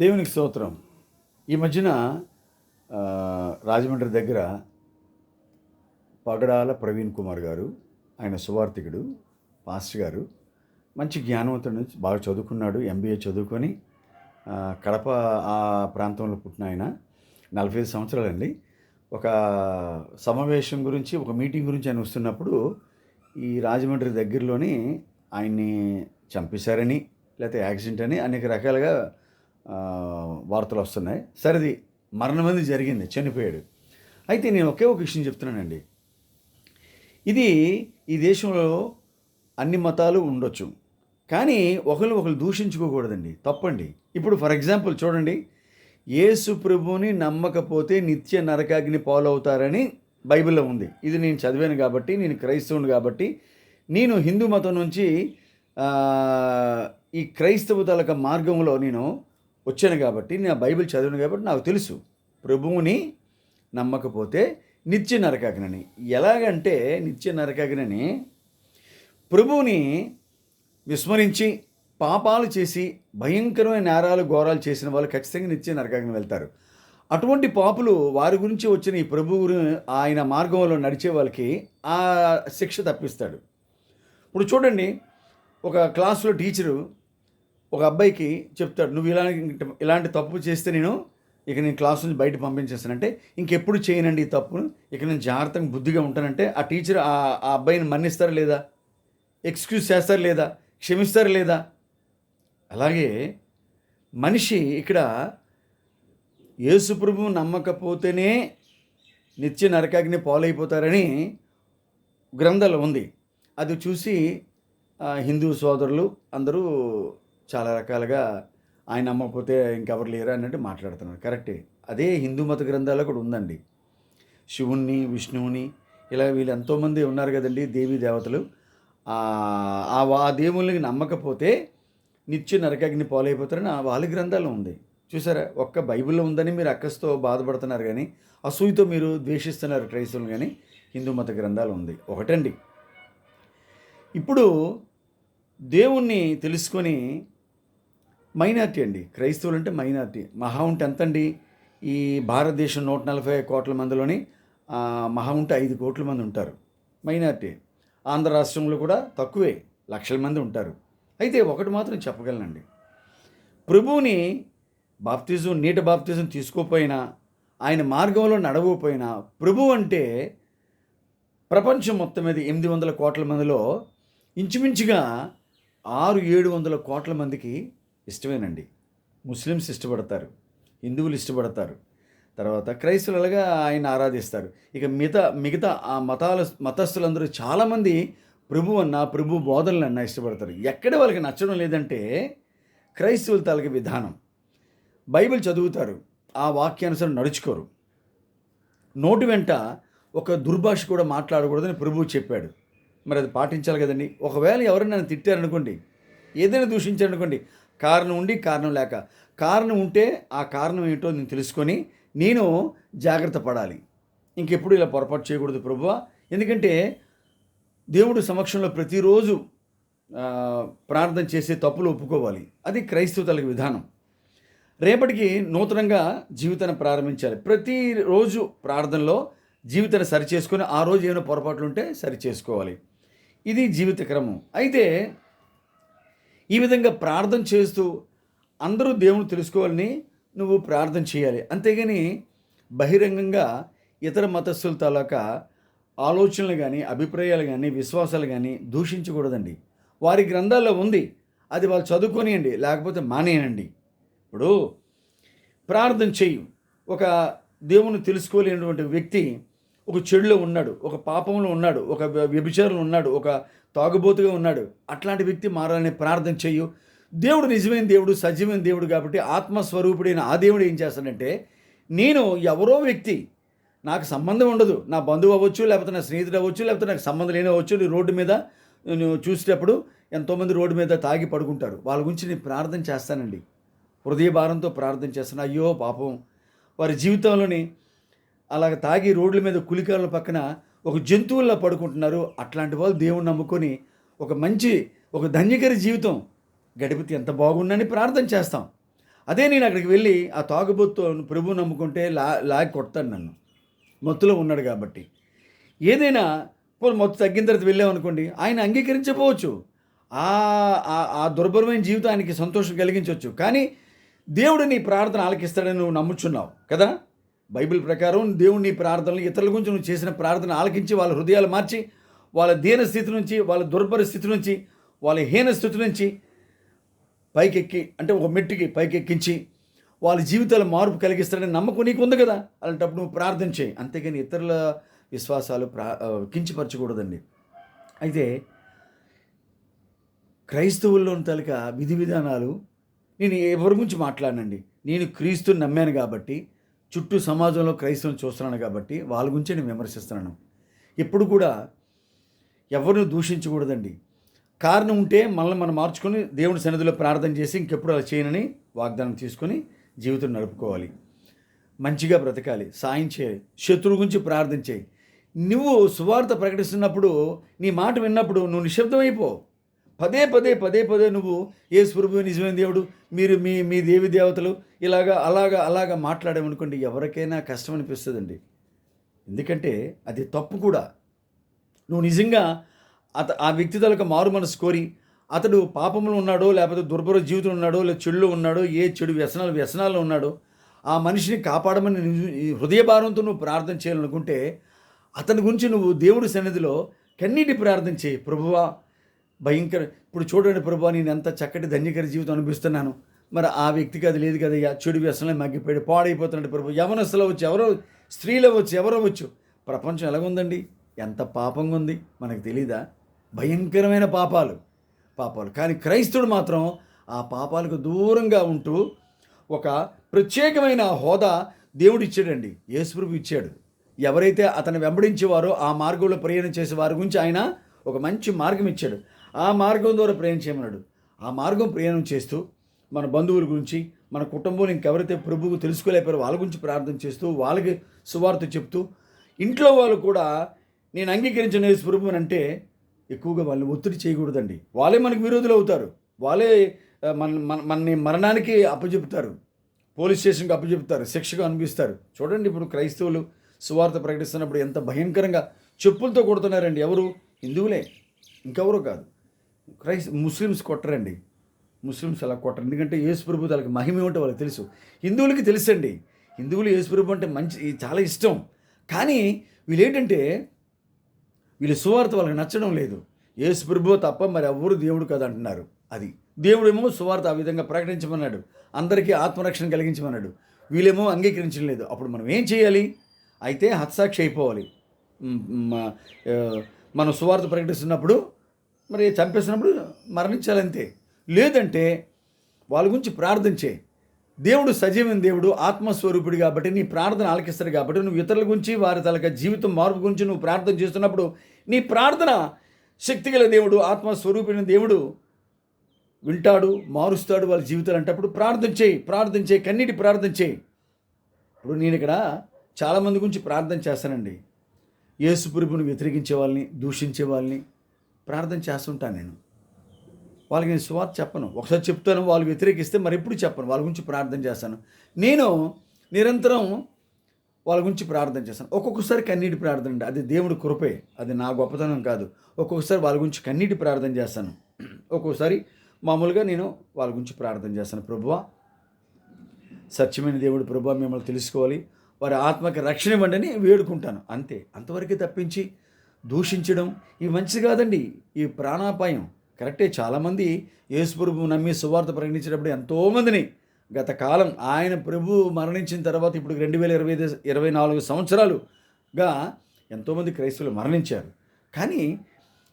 దేవునికి స్తోత్రం. ఈ మధ్యన రాజమండ్రి దగ్గర పగడాల ప్రవీణ్ కుమార్ గారు, ఆయన సువార్థికుడు, పాస్టర్ గారు, మంచి జ్ఞానవంతుడు, బాగా చదువుకున్నాడు, ఎంబీఏ చదువుకొని కడప ఆ ప్రాంతంలో పుట్టిన ఆయన. 45 సంవత్సరాలండి. ఒక సమావేశం గురించి, ఒక మీటింగ్ గురించి ఆయన వస్తున్నప్పుడు ఈ రాజమండ్రి దగ్గరలోని ఆయన్ని చంపేశారని, లేకపోతే యాక్సిడెంట్ అని అనేక రకాలుగా వార్తలు వస్తున్నాయి. సరేది మరణమనేది జరిగింది, చనిపోయాడు. అయితే నేను ఒకే ఒక విషయం చెప్తున్నానండి. ఇది ఈ దేశంలో అన్ని మతాలు ఉండొచ్చు, కానీ ఒకరు దూషించుకోకూడదండి, తప్పండి. ఇప్పుడు ఫర్ ఎగ్జాంపుల్ చూడండి, యేసు ప్రభువుని నమ్మకపోతే నిత్య నరకాగ్ని పాలవుతారని బైబిల్లో ఉంది. ఇది నేను చదివాను కాబట్టి, నేను క్రైస్తవుని కాబట్టి, నేను హిందూ మతం నుంచి ఈ క్రైస్తవ తాలూకా మార్గంలో నేను వచ్చాను కాబట్టి, నేను బైబిల్ చదివాను కాబట్టి నాకు తెలుసు ప్రభువుని నమ్మకపోతే నిత్య నరకాగ్ని. ఎలాగంటే నిత్య నరకాగ్ని, ప్రభువుని విస్మరించి పాపాలు చేసి భయంకరమైన నేరాలు ఘోరాలు చేసిన వాళ్ళు ఖచ్చితంగా నిత్య నరకాగ్ని వెళ్తారు. అటువంటి పాపులు, వారి గురించి వచ్చిన ఈ ప్రభువు ఆయన మార్గంలో నడిచే వాళ్ళకి ఆ శిక్ష తప్పిస్తాడు. ఇప్పుడు చూడండి, ఒక క్లాసులో టీచరు ఒక అబ్బాయికి చెప్తాడు, నువ్వు ఇలాంటి తప్పు చేస్తే నేను క్లాస్ నుంచి బయట పంపించేస్తానంటే, ఇంకెప్పుడు చేయనండి ఈ తప్పును, నేను జాగ్రత్తగా బుద్ధిగా ఉంటానంటే, ఆ టీచర్ ఆ అబ్బాయిని మన్నిస్తారా లేదా? ఎక్స్క్యూజ్ చేస్తారు లేదా? క్షమిస్తారు లేదా? అలాగే మనిషి ఇక్కడ యేసు ప్రభువు నమ్మకపోతేనే నిత్య నరకాగ్ని పాలైపోతారని గ్రంథాలు ఉంది. అది చూసి హిందూ సోదరులు అందరూ చాలా రకాలుగా ఆయన నమ్మకపోతే ఇంకెవరు లేరా అన్నట్టు మాట్లాడుతున్నారు. కరెక్టే, అదే హిందూ మత గ్రంథాల్లో కూడా ఉందండి. శివుణ్ణి, విష్ణువుని, ఇలా వీళ్ళు ఎంతోమంది ఉన్నారు కదండి, దేవీ దేవతలు. ఆ దేవుళ్ళకి నమ్మకపోతే నిత్య నరకాగ్ని పాలైపోతారని వాళ్ళ గ్రంథాల్లో ఉంది. చూసారా, ఒక్క బైబిల్లో ఉందని మీరు అక్కస్తో బాధపడుతున్నారు, కానీ అసూయతో మీరు ద్వేషిస్తున్నారు క్రైస్తవులు, కానీ హిందూ మత గ్రంథాలు ఉంది. ఒకటండి, ఇప్పుడు దేవుణ్ణి తెలుసుకొని మైనార్టీ అండి, క్రైస్తవులు అంటే మైనార్టీ. మహా ఉంటే ఎంతండి, ఈ భారతదేశం 140 కోట్ల మందిలోని మహా ఉంటే 5 కోట్ల మంది ఉంటారు మైనార్టీ. ఆంధ్ర రాష్ట్రంలో కూడా తక్కువే, లక్షల మంది ఉంటారు. అయితే ఒకటి మాత్రం చెప్పగలనండి, ప్రభువుని నీటి బాప్తిజం తీసుకోపోయినా, ఆయన మార్గంలో నడవకపోయినా, ప్రభు అంటే ప్రపంచం మొత్తం మీద 800 కోట్ల మందిలో ఇంచుమించుగా 600-700 కోట్ల మందికి ఇష్టమేనండి. ముస్లిమ్స్ ఇష్టపడతారు, హిందువులు ఇష్టపడతారు, తర్వాత క్రైస్తవులుగా ఆయన ఆరాధిస్తారు. ఇక మిగతా ఆ మతస్థులందరూ చాలామంది ప్రభు బోధనలన్నా ఇష్టపడతారు. ఎక్కడ వాళ్ళకి నచ్చడం లేదంటే క్రైస్తవుల తాలూకు విధానం. బైబిల్ చదువుతారు, ఆ వాక్యానుసారం నడుచుకోరు. నోటి వెంట ఒక దుర్భాష కూడా మాట్లాడకూడదని ప్రభువు చెప్పాడు. మరి అది పాటించాలి కదండి. ఒకవేళ ఎవరైనా నన్ను తిట్టారనుకోండి, ఏదైనా దూషించారనుకోండి, కారణం ఉండి కారణం లేక, కారణం ఉంటే ఆ కారణం ఏంటో నేను తెలుసుకొని నేను జాగ్రత్త పడాలి. ఇంకెప్పుడు ఇలా పొరపాటు చేయకూడదు ప్రభువా. ఎందుకంటే దేవుడు సమక్షంలో ప్రతిరోజు ప్రార్థన చేసే తప్పులు ఒప్పుకోవాలి. అది క్రైస్తవుల విధానం. రేపటికి నూతనంగా జీవితాన్ని ప్రారంభించాలి. ప్రతిరోజు ప్రార్థనలో జీవితాన్ని సరిచేసుకొని ఆ రోజు ఏమైనా పొరపాట్లు ఉంటే సరిచేసుకోవాలి. ఇది జీవిత క్రమం. అయితే ఈ విధంగా ప్రార్థన చేస్తూ అందరూ దేవుని తెలుసుకోవాలని నువ్వు ప్రార్థన చేయాలి. అంతేగాని బహిరంగంగా ఇతర మతస్థుల తాలూకా ఆలోచనలు కానీ, అభిప్రాయాలు కానీ, విశ్వాసాలు కానీ దూషించకూడదండి. వారి గ్రంథాల్లో ఉంది, అది వాళ్ళు చదువుకొనియండి, లేకపోతే మానేయండి. ఇప్పుడు ప్రార్థన చెయ్యి. ఒక దేవుని తెలుసుకోలేనటువంటి వ్యక్తి ఒక చెడులో ఉన్నాడు, ఒక పాపంలో ఉన్నాడు, ఒక వ్యభిచారంలో ఉన్నాడు, ఒక తాగుబోతుగా ఉన్నాడు. అట్లాంటి వ్యక్తి మారాలని ప్రార్థన చెయ్యు. దేవుడు నిజమైన దేవుడు, సజీవమైన దేవుడు కాబట్టి ఆత్మస్వరూపుడైన ఆ దేవుడు ఏం చేస్తాడంటే, నేను ఎవరో వ్యక్తి, నాకు సంబంధం ఉండదు, నా బంధువు అవ్వచ్చు, లేకపోతే నా స్నేహితుడు అవ్వచ్చు, లేకపోతే నాకు సంబంధం లేని అవ్వచ్చు, నీ రోడ్డు మీద నువ్వు చూసేటప్పుడు ఎంతోమంది రోడ్డు మీద తాగి పడుకుంటారు, వాళ్ళ గురించి నేను ప్రార్థన చేస్తానండి. హృదయ భారంతో ప్రార్థన చేస్తాను. అయ్యో పాపం, వారి జీవితంలోని అలాగ తాగి రోడ్ల మీద కులికాల పక్కన ఒక జంతువుల్లో పడుకుంటున్నారు. అట్లాంటి వాళ్ళు దేవుణ్ణి నమ్ముకొని ఒక ధన్యకర జీవితం గడిపితే ఎంత బాగుందని ప్రార్థన చేస్తాం. అదే నేను అక్కడికి వెళ్ళి ఆ తాగుబోతు ప్రభువు నమ్ముకుంటే లాగి కొడతాడు నన్ను, మత్తులో ఉన్నాడు కాబట్టి. ఏదైనా మత్తు తగ్గిన తర్వాత వెళ్ళామనుకోండి, ఆయన అంగీకరించకపోవచ్చు. ఆ దుర్భరమైన జీవితం ఆయనకి సంతోషం కలిగించవచ్చు. కానీ దేవుడు నీ ప్రార్థన ఆలకిస్తాడని నువ్వు నమ్ముచున్నావు కదా. బైబిల్ ప్రకారం దేవుడు నీ ప్రార్థనలు, ఇతరుల గురించి నువ్వు చేసిన ప్రార్థన ఆలకించి వాళ్ళ హృదయాలు మార్చి, వాళ్ళ దీన స్థితి నుంచి, వాళ్ళ దుర్భర స్థితి నుంచి, వాళ్ళ హీన స్థితి నుంచి పైకెక్కి, అంటే ఒక మెట్టుకి పైకెక్కించి వాళ్ళ జీవితాల మార్పు కలిగిస్తాడని నమ్మకం నీకు ఉంది కదా. అలాంటప్పుడు నువ్వు ప్రార్థన చేయి. అంతేగాని ఇతరుల విశ్వాసాలు కించపరచకూడదండి. అయితే క్రైస్తవుల్లోని తలక విధి విధానాలు, నేను ఎవరి గురించి మాట్లాడనండి. నేను క్రీస్తుని నమ్మాను కాబట్టి, చుట్టూ సమాజంలో క్రైస్తవులను చూస్తున్నాను కాబట్టి వాళ్ళ గురించి నేను విమర్శిస్తున్నాను. ఎప్పుడు కూడా ఎవరిని దూషించకూడదండి. కారణం ఉంటే మనల్ని మనం మార్చుకొని దేవుని సన్నిధిలో ప్రార్థన చేసి ఇంకెప్పుడు అలా చేయనని వాగ్దానం తీసుకొని జీవితం నడుపుకోవాలి. మంచిగా బ్రతకాలి, సాయం చేయాలి, శత్రువు గురించి ప్రార్థన చేయి. నువ్వు సువార్త ప్రకటిస్తున్నప్పుడు, నీ మాట విన్నప్పుడు నువ్వు నిశ్శబ్దమైపో. పదే పదే పదే పదే నువ్వు యేసు ప్రభువే నిజమైన దేవుడు, మీరు మీ దేవి దేవతలు అలాగా మాట్లాడామనుకోండి, ఎవరికైనా కష్టం అనిపిస్తుందండి. ఎందుకంటే అది తప్పు కూడా. నువ్వు నిజంగా ఆ వ్యక్తి తలకు మారు మనసు కోరి, అతడు పాపంలో ఉన్నాడో, లేకపోతే దుర్భర జీవితం ఉన్నాడో, లేదా చెడులో ఉన్నాడో, ఏ చెడు వ్యసనాల్లో ఉన్నాడో, ఆ మనిషిని కాపాడమని హృదయ భారంతో నువ్వు ప్రార్థన చేయాలనుకుంటే, అతని గురించి నువ్వు దేవుడి సన్నిధిలో కన్నీటి ప్రార్థన చేయి. ప్రభువా, ఇప్పుడు చూడండి ప్రభువా, నేను ఎంత చక్కటి ధన్యకర జీవితం అనిపిస్తున్నాను, మరి ఆ వ్యక్తికి అది లేదు కదయ్యా, చెడు వ్యసనం మగ్గిపోయాడు, పాడైపోతున్నాడు ప్రభు. యవనస్తులు అవ్వచ్చు, ఎవరో స్త్రీలు అవ్వచ్చు, ఎవరో అవ్వచ్చు. ప్రపంచం ఎలాగుందండి, ఎంత పాపంగా ఉంది మనకు తెలీదా? భయంకరమైన పాపాలు. కానీ క్రైస్తవుడు మాత్రం ఆ పాపాలకు దూరంగా ఉంటూ ఒక ప్రత్యేకమైన హోదా దేవుడు ఇచ్చాడండి, యేసుప్రభు ఇచ్చాడు. ఎవరైతే అతను వెంబడించేవారో, ఆ మార్గంలో ప్రయాణం చేసే వారి గురించి ఆయన ఒక మంచి మార్గం ఇచ్చాడు. ఆ మార్గం ద్వారా ప్రయాణం చేయమన్నాడు. ఆ మార్గం ప్రయాణం చేస్తూ మన బంధువుల గురించి, మన కుటుంబంలో ఇంకెవరైతే ప్రభువుకు తెలుసుకోలేకపోయారో వాళ్ళ గురించి ప్రార్థన చేస్తూ, వాళ్ళకి సువార్త చెప్తూ, ఇంట్లో వాళ్ళు కూడా నేను అంగీకరించిన యేసు ప్రభువుని అంటే ఎక్కువగా వాళ్ళని ఒత్తిడి చేయకూడదండి. వాళ్ళే మనకు విరోధులు అవుతారు. వాళ్ళే మనని మరణానికి అప్పచెపుతారు, పోలీస్ స్టేషన్కి అప్పచెపుతారు, శిక్షగా అనిపిస్తారు. చూడండి, ఇప్పుడు క్రైస్తవులు సువార్త ప్రకటిస్తున్నప్పుడు ఎంత భయంకరంగా చెప్పులతో కొడుతున్నారండి. ఎవరు? హిందువులే, ఇంకెవరో కాదు. ముస్లిమ్స్ కొట్టరండి. ముస్లిమ్స్ అలా కొట్టరు, ఎందుకంటే యేసు ప్రభు వాళ్ళకి మహిమ ఏమిటో వాళ్ళకి తెలుసు. హిందువులకి తెలుసండి. హిందువులు యేసు ప్రభు అంటే చాలా ఇష్టం. కానీ వీళ్ళేంటంటే, వీళ్ళ సువార్త వాళ్ళకి నచ్చడం లేదు. యేసు ప్రభువు తప్ప మరి ఎవ్వరు దేవుడు కాదు అంటున్నారు. అది దేవుడేమో సువార్త ఆ విధంగా ప్రకటించమన్నాడు, అందరికీ ఆత్మరక్షణ కలిగించమన్నాడు. వీళ్ళేమో అంగీకరించడం లేదు. అప్పుడు మనం ఏం చేయాలి? అయితే హతసాక్షి అయిపోవాలి. మనం సువార్త ప్రకటిస్తున్నప్పుడు, మరి చంపేస్తున్నప్పుడు మరణించాలంతే. లేదంటే వాళ్ళ గురించి ప్రార్థన చేయి. దేవుడు సజీవమైన దేవుడు, ఆత్మస్వరూపుడు కాబట్టి నీ ప్రార్థన ఆలకిస్తాడు. కాబట్టి నువ్వు ఇతరుల గురించి, వారి తలక జీవితం మార్పు గురించి నువ్వు ప్రార్థన చేస్తున్నప్పుడు, నీ ప్రార్థన శక్తిగల దేవుడు, ఆత్మస్వరూపుడైన దేవుడు వింటాడు, మారుస్తాడు వాళ్ళ జీవితాలు. అంటప్పుడు ప్రార్థన చేయి, కన్నీటి ప్రార్థన చేయి. ఇప్పుడు నేను ఇక్కడ చాలామంది గురించి ప్రార్థన చేస్తానండి. యేసు ప్రభువుని వ్యతిరేకించే వాళ్ళని, దూషించే వాళ్ళని ప్రార్థన చేస్తుంటాను నేను. వాళ్ళకి నేను సువార్త చెప్పను. ఒకసారి చెప్తాను, వాళ్ళు వ్యతిరేకిస్తే మరి ఎప్పుడు చెప్పను. వాళ్ళ గురించి ప్రార్థన చేస్తాను. నేను నిరంతరం వాళ్ళ గురించి ప్రార్థన చేస్తాను. ఒక్కొక్కసారి కన్నీటి ప్రార్థన అండి, అది దేవుడి కృపే, అది నా గొప్పతనం కాదు. ఒక్కొక్కసారి వాళ్ళ గురించి కన్నీటి ప్రార్థన చేస్తాను. ఒక్కొక్కసారి మామూలుగా నేను వాళ్ళ గురించి ప్రార్థన చేస్తాను. ప్రభువా, సత్యమైన దేవుడు ప్రభువా, మిమ్మల్ని తెలుసుకోవాలి, వారి ఆత్మకి రక్షణ ఇవ్వండి అని వేడుకుంటాను. అంతే, అంతవరకే తప్పించి దూషించడం ఇవి మంచిది కాదండి. ఈ ప్రాణాపాయం. కరెక్టే, చాలామంది యేసు ప్రభువు నమ్మి సువార్త ప్రకటించేటప్పుడు ఎంతోమందిని గత కాలం ఆయన ప్రభు మరణించిన తర్వాత ఇప్పుడు 2024 సంవత్సరాలుగా ఎంతోమంది క్రైస్తవులు మరణించారు. కానీ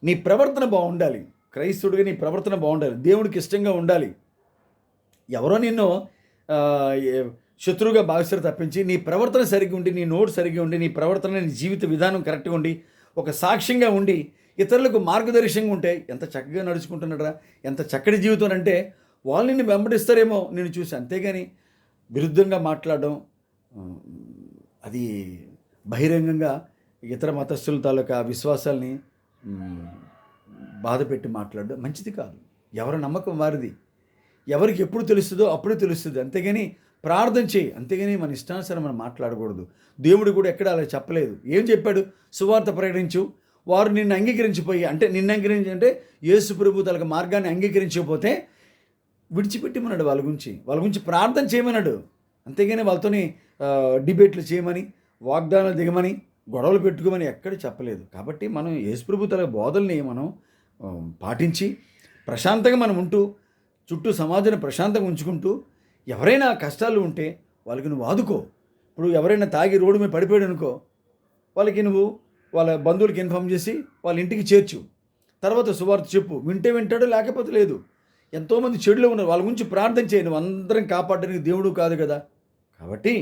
నీ ప్రవర్తన బాగుండాలి. క్రైస్తవుడిగా నీ ప్రవర్తన బాగుండాలి, దేవుడికి ఇష్టంగా ఉండాలి. ఎవరో నిన్ను శత్రువుగా భావిస్తారు తప్పించి, నీ ప్రవర్తన సరిగ్గా ఉండి, నీ నోటు సరిగ్గా ఉండి, నీ ప్రవర్తన, నీ జీవిత విధానం కరెక్ట్గా ఉండి, ఒక సాక్ష్యంగా ఉండి, ఇతరులకు మార్గదర్శకంగా ఉంటే ఎంత చక్కగా నడుచుకుంటున్నారా, ఎంత చక్కటి జీవితం అంటే వాళ్ళు నిన్ను వెంబడిస్తారేమో నేను చూసి. అంతేగాని విరుద్ధంగా మాట్లాడడం, అది బహిరంగంగా ఇతర మతస్థుల తాలూకా విశ్వాసాల్ని బాధ పెట్టి మాట్లాడడం మంచిది కాదు. ఎవరి నమ్మకం వారిది. ఎవరికి ఎప్పుడు తెలుస్తుందో అప్పుడే తెలుస్తుంది. అంతేగాని ప్రార్థన చేయి, అంతేగాని మన ఇష్టానుసారం మనం మాట్లాడకూడదు. దేవుడు కూడా ఎక్కడ అలా చెప్పలేదు. ఏం చెప్పాడు? సువార్త ప్రకటించు, వారు నిన్ను అంగీకరించిపోయి, అంటే నిన్ను అంగీకరించి అంటే యేసు ప్రభు తనకు మార్గాన్ని అంగీకరించకపోతే విడిచిపెట్టమన్నాడు. వాళ్ళ గురించి ప్రార్థన చేయమన్నాడు. అంతేగాని వాళ్ళతోని డిబేట్లు చేయమని, వాగ్దానాలు దిగమని, గొడవలు పెట్టుకోమని ఎక్కడ చెప్పలేదు. కాబట్టి మనం యేసుప్రభు తన బోధల్ని మనం పాటించి ప్రశాంతంగా మనం ఉంటూ, చుట్టూ సమాజాన్ని ప్రశాంతంగా ఉంచుకుంటూ, ఎవరైనా కష్టాలు ఉంటే వాళ్ళకి నువ్వు ఆదుకో. ఇప్పుడు ఎవరైనా తాగి రోడ్డు మీద పడిపోయాడు అనుకో, వాళ్ళకి నువ్వు వాళ్ళ బంధువులకి ఇన్ఫామ్ చేసి వాళ్ళ ఇంటికి చేర్చు. తర్వాత సువార్త చెప్పు. వింటే వింటాడు, లేకపోతే లేదు. ఎంతోమంది చెడులో ఉన్నారు, వాళ్ళ గురించి ప్రార్థన చేయి. నువ్వు అందరం కాపాడడానికి దేవుడు కాదు కదా. కాబట్టి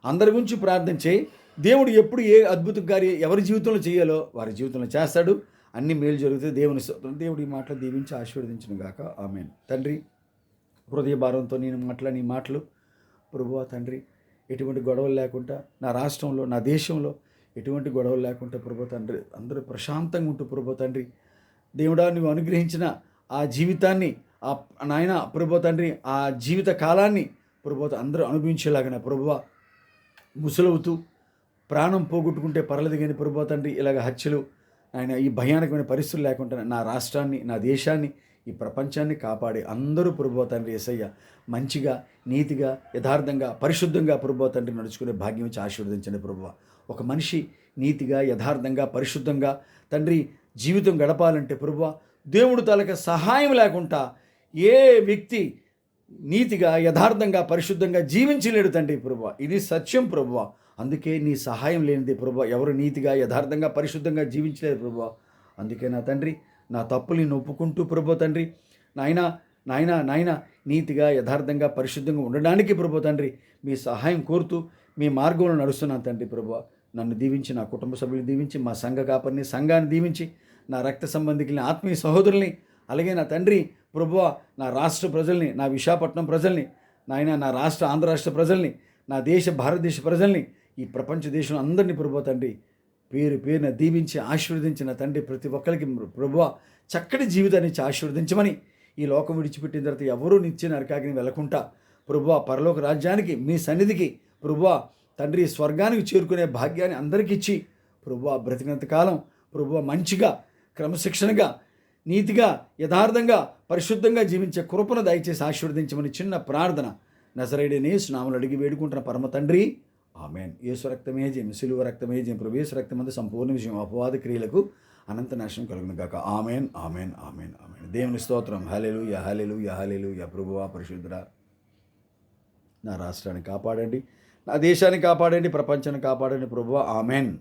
అందరి గురించి ప్రార్థన చేయి. దేవుడు ఎప్పుడు ఏ అద్భుత కార్యం ఎవరి జీవితంలో చేయాలో వారి జీవితంలో చేస్తాడు. అన్ని మేలు జరుగుతాయి. దేవుని స్తోత్రం. దేవుడు ఈ మాటలు దీవించి ఆశీర్వదించును గాక. ఆమేన్. తండ్రి, హృదయ భారంతో నేను మాట్లాడిన ఈ మాటలు ప్రభువా తండ్రి, ఎటువంటి గొడవలు లేకుండా నా రాష్ట్రంలో, నా దేశంలో ఎటువంటి గొడవలు లేకుండా ప్రభువా తండ్రి అందరూ ప్రశాంతంగా ఉంటూ ప్రభువా తండ్రి, దేవుడా నువ్వు అనుగ్రహించిన ఆ జీవితాన్ని, ఆ నాయన ప్రభువా తండ్రి ఆ జీవిత కాలాన్ని ప్రభువా అందరూ అనుభవించేలాగా ప్రభువా, ముసలవుతూ ప్రాణం పోగొట్టుకుంటే పర్లేదు కానీ ప్రభువా తండ్రి ఇలాగ హత్యలు ఆయన ఈ భయానకమైన పరిస్థితులు లేకుండా నా రాష్ట్రాన్ని, నా దేశాన్ని, ఈ ప్రపంచాన్ని కాపాడి అందరూ ప్రభువా తండ్రి యేసయ్య మంచిగా, నీతిగా, యథార్థంగా, పరిశుద్ధంగా ప్రభువా తండ్రి నడుచుకునే భాగ్యం ఇచ్చి ఆశీర్వదించండి ప్రభువా. ఒక మనిషి నీతిగా, యథార్థంగా, పరిశుద్ధంగా తండ్రి జీవితం గడపాలంటే ప్రభువా దేవుడు తనకు సహాయం లేకుండా ఏ వ్యక్తి నీతిగా, యథార్థంగా, పరిశుద్ధంగా జీవించలేడు తండ్రి ప్రభువా. ఇది సత్యం ప్రభువా. అందుకే నీ సహాయం లేనిది ప్రభువా ఎవరు నీతిగా, యథార్థంగా, పరిశుద్ధంగా జీవించలేరు ప్రభువా. అందుకే నా తండ్రి నా తప్పులు నేను ఒప్పుకుంటూ ప్రభువా తండ్రి నాయన నీతిగా, యథార్థంగా, పరిశుద్ధంగా ఉండడానికి ప్రభువా తండ్రి మీ సహాయం కోరుతూ మీ మార్గంలో నడుస్తున్నాను తండ్రి ప్రభువా. నన్ను దీవించి, నా కుటుంబ సభ్యులు దీవించి, మా సంఘ కాపరిని, సంఘాన్ని దీవించి, నా రక్త సంబంధికుల్ని, ఆత్మీయ సహోదరుల్ని, అలాగే నా తండ్రి ప్రభువా నా రాష్ట్ర ప్రజల్ని, నా విశాఖపట్నం ప్రజల్ని, నా రాష్ట్ర ఆంధ్ర రాష్ట్ర ప్రజల్ని, నా దేశ భారతదేశ ప్రజల్ని, ఈ ప్రపంచ దేశం అందరినీ ప్రభువా తండ్రి పేరున దీవించి ఆశీర్వదించిన తండ్రి ప్రతి ఒక్కరికి ప్రభువా చక్కటి జీవితాన్ని ఇచ్చి ఆశీర్వదించమని, ఈ లోకం విడిచిపెట్టిన తర్వాత ఎవరూ నిత్య నరకాగ్ని వెళ్ళకుండా ప్రభువా పరలోక రాజ్యానికి మీ సన్నిధికి ప్రభువా తండ్రి స్వర్గానికి చేరుకునే భాగ్యాన్ని అందరికీ ఇచ్చి ప్రభువా బ్రతికినంత కాలం ప్రభువా మంచిగా, క్రమశిక్షణగా, నీతిగా, యథార్థంగా, పరిశుద్ధంగా జీవించే కృపను దయచేసి ఆశీర్వదించమని చిన్న ప్రార్థన నజరేయుడైన యేసు నామములో అడిగి వేడుకుంటున్న పరమ తండ్రి. ఆమేన్. యేసు రక్తమే జయం, సిలువ రక్తమే జయం. ప్రభు యేసు రక్తమందు సంపూర్ణ విజయం, అపవాద క్రియలకు అనంత నాశనం కలుగును గాక. ఆమేన్, ఆమేన్, ఆమేన్, ఆమేన్. దేవుని స్తోత్రం. హల్లెలూయా, హల్లెలూయా, హల్లెలూయా. ప్రభువా పరిశుద్ధుడా నా రాష్ట్రాన్ని కాపాడండి, నా దేశాన్ని కాపాడండి, ప్రపంచాన్ని కాపాడండి ప్రభువా. ఆమేన్.